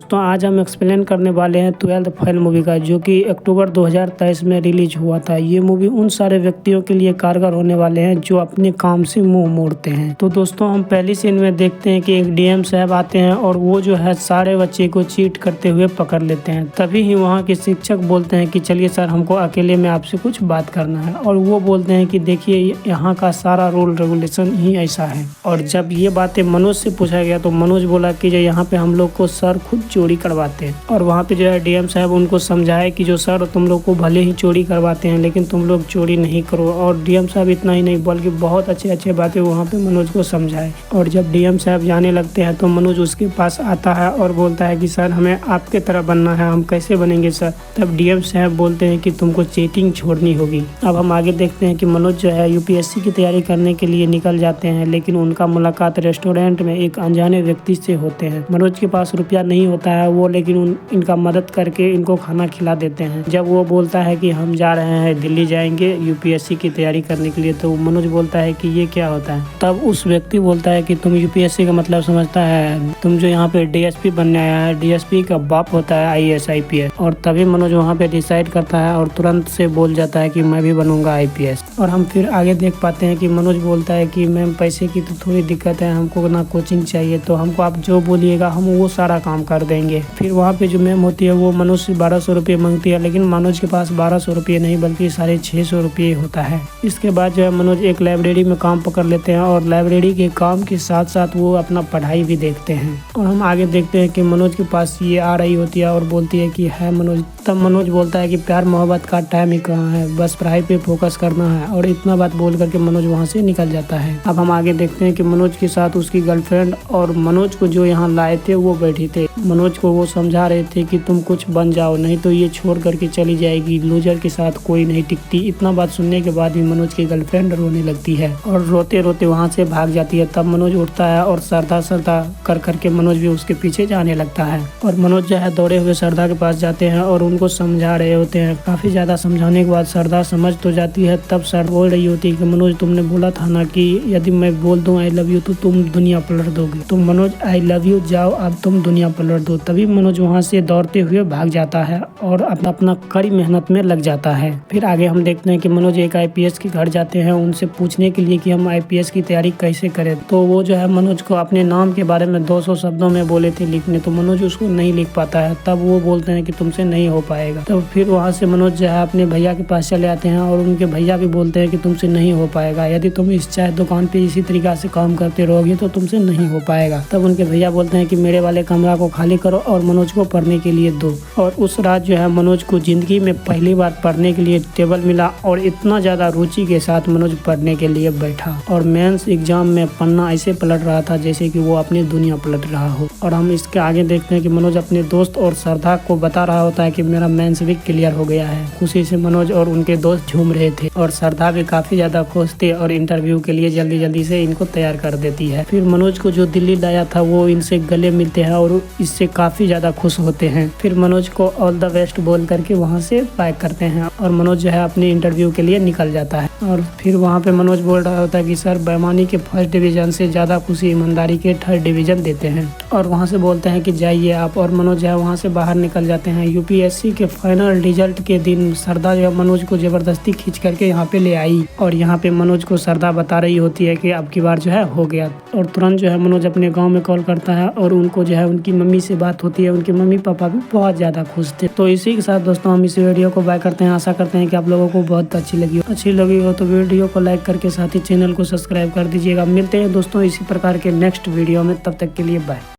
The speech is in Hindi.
तो आज हम एक्सप्लेन करने वाले हैं 12th फेल मूवी का, जो कि अक्टूबर 2023 में रिलीज हुआ था। ये मूवी उन सारे व्यक्तियों के लिए कारगर होने वाले हैं जो अपने काम से मुंह मोड़ते हैं। तो दोस्तों, हम पहली सीन में देखते हैं कि एक डीएम साहब आते हैं और वो जो है सारे बच्चे को चीट करते हुए पकड़ लेते हैं। तभी ही वहाँ के शिक्षक बोलते हैं कि चलिए सर, हमको अकेले में आपसे कुछ बात करना है। और वो बोलते हैं कि देखिए, यहाँ का सारा रूल रेगुलेशन ही ऐसा है। और जब ये बातें मनोज से पूछा गया तो मनोज बोला कि जो यहाँ पे हम लोग को सर खुद चोरी करवाते हैं। और वहाँ पे जो है डीएम साहब उनको समझाए कि जो सर, तुम लोग को भले ही चोरी करवाते हैं लेकिन तुम लोग चोरी नहीं करो। और डीएम साहब इतना ही नहीं बल्कि बहुत अच्छे बातें वहाँ पे मनोज को समझाए। और जब डीएम साहब जाने लगते हैं तो मनोज उसके पास आता है और बोलता है कि सर, हमें आपके तरह बनना है। हम कैसे बनेंगे सर? तब डीएम साहब बोलते हैं कि तुमको चीटिंग छोड़नी होगी। अब हम आगे देखते हैं कि मनोज जो है यूपीएससी की तैयारी करने के लिए निकल जाते हैं, लेकिन उनका मुलाकात रेस्टोरेंट में एक अनजाने व्यक्ति से होते हैं। मनोज के पास रुपया नहीं होता है, वो लेकिन इनका मदद करके इनको खाना खिला देते हैं। जब वो बोलता है कि हम जा रहे हैं, दिल्ली जाएंगे यूपीएससी की तैयारी करने के लिए, तो मनोज बोलता है कि ये क्या होता है। तब उस व्यक्ति बोलता है कि तुम यूपीएससी का मतलब समझता है? तुम जो यहाँ पे डीएसपी बनने आया है, डीएसपी का बाप होता है आईएएस आईपीएस। और तभी मनोज वहाँ पे डिसाइड करता है और तुरंत से बोल जाता है कि मैं भी बनूंगा आईपीएस। और हम फिर आगे देख पाते हैं कि मनोज बोलता है कि मैम, पैसे की तो थोड़ी दिक्कत है, हमको ना कोचिंग चाहिए, तो हमको आप जो बोलिएगा हम वो सारा काम कर देंगे। फिर वहाँ पे जो मैम होती है वो मनोज से 1200 रुपये मांगती है, लेकिन मनोज के पास 1200 रुपये नहीं बल्कि 650 रुपये होता है। इसके बाद जो है मनोज एक लाइब्रेरी में काम पकड़ लेते हैं और लाइब्रेरी के काम के साथ साथ वो अपना पढ़ाई भी देखते हैं। और हम आगे देखते हैं कि मनोज के पास ये आ रही होती है और बोलती है कि है मनोज। तब मनोज बोलता है कि प्यार मोहब्बत का टाइम ही कहाँ है, बस पढ़ाई पे फोकस करना है। और इतना बात बोल करके मनोज वहाँ से निकल जाता है। अब हम आगे देखते हैं कि मनोज के साथ उसकी गर्लफ्रेंड और मनोज को जो यहाँ लाए थे वो बैठी थे। मनोज को वो समझा रहे थे कि तुम कुछ बन जाओ, नहीं तो ये छोड़ करके चली जाएगी, लूजर के साथ कोई नहीं टिकती। इतना बात सुनने के बाद भी मनोज की गर्लफ्रेंड रोने लगती है और रोते रोते वहाँ से भाग जाती है। तब मनोज उठता है और सरदा कर करके मनोज भी उसके पीछे जाने लगता है। और मनोज जो है दौड़े हुए सरदा के पास जाते हैं और उनको समझा रहे होते हैं। काफी ज्यादा समझाने के बाद सरदा समझ तो जाती है। तब सर बोल रही होती है कि मनोज, तुमने बोला था ना कि यदि मैं बोल दूं आई लव यू तो तुम दुनिया पलट दोगे। तो मनोज, आई लव यू, जाओ अब तुम दुनिया पलट दो। तभी मनोज वहाँ से दौड़ते हुए भाग जाता है और अपना कड़ी मेहनत में लग जाता है। फिर आगे हम देखते हैं कि मनोज एक आईपीएस के घर जाते हैं उनसे पूछने के लिए कि हम आईपीएस की तैयारी कैसे करें। तो वो जो है मनोज को अपने नाम के बारे में 200 शब्दों में बोले थे लिखने, तो मनोज उसको नहीं लिख पाता है। तब वो बोलते हैं कि तुमसे नहीं हो पाएगा। तो फिर वहाँ से मनोज जो है अपने भैया के पास चले आते हैं और उनके भैया भी बोलते हैं कि तुमसे नहीं हो पाएगा, यदि तुम इस चाय दुकान पे इसी तरीका से काम करते रहोगे तो तुमसे नहीं हो पाएगा। तब उनके भैया बोलते हैं कि मेरे वाले कमरा को खाली करो और मनोज को पढ़ने के लिए दो। और उस रात जो है मनोज को जिंदगी में पहली बार पढ़ने के लिए टेबल मिला और इतना ज्यादा रुचि के साथ मनोज पढ़ने के लिए बैठा और मेंस एग्जाम में पन्ना ऐसे पलट रहा था जैसे कि वो अपनी दुनिया पलट रहा हो। और हम इसके आगे देखते हैं कि मनोज अपने दोस्त और सरदा को बता रहा होता है कि मेरा मेंस भी क्लियर हो गया है। खुशी से मनोज और उनके दोस्त झूम रहे थे और सरदा भी काफी ज्यादा खुश थे और इंटरव्यू के लिए जल्दी से इनको तैयार कर देती है। फिर मनोज को जो दिल्ली लाया था वो इनसे गले मिलते हैं और इससे काफी ज्यादा खुश होते हैं। फिर मनोज को ऑल द बेस्ट बोल करके वहाँ से पैक करते हैं और मनोज जो है अपने इंटरव्यू के लिए निकल जाता है। और फिर वहाँ पे मनोज बोल रहा होता है कि सर, बेईमानी के फर्स्ट डिवीजन से ज्यादा खुशी ईमानदारी के थर्ड डिवीजन देते हैं। और वहाँ से बोलते हैं कि जाइए आप। और मनोज जो है वहाँ से बाहर निकल जाते हैं। यूपीएससी के फाइनल रिजल्ट के दिन सरदा जो है मनोज को जबरदस्ती खींच करके यहाँ पे ले आई और यहाँ पे मनोज को सरदा बता रही होती है कि अब की बार जो है हो गया। और तुरंत जो है मनोज अपने गाँव में कॉल करता है और उनको जो है उनकी मम्मी से बात होती है। उनके मम्मी पापा भी बहुत ज्यादा खुश थे। तो इसी के साथ दोस्तों हम इस वीडियो को बाय करते हैं। आशा करते हैं कि आप लोगों को बहुत अच्छी लगी हो तो वीडियो को लाइक करके साथ ही चैनल को सब्सक्राइब कर दीजिएगा। मिलते हैं दोस्तों इसी प्रकार के नेक्स्ट वीडियो में, तब तक के लिए बाय।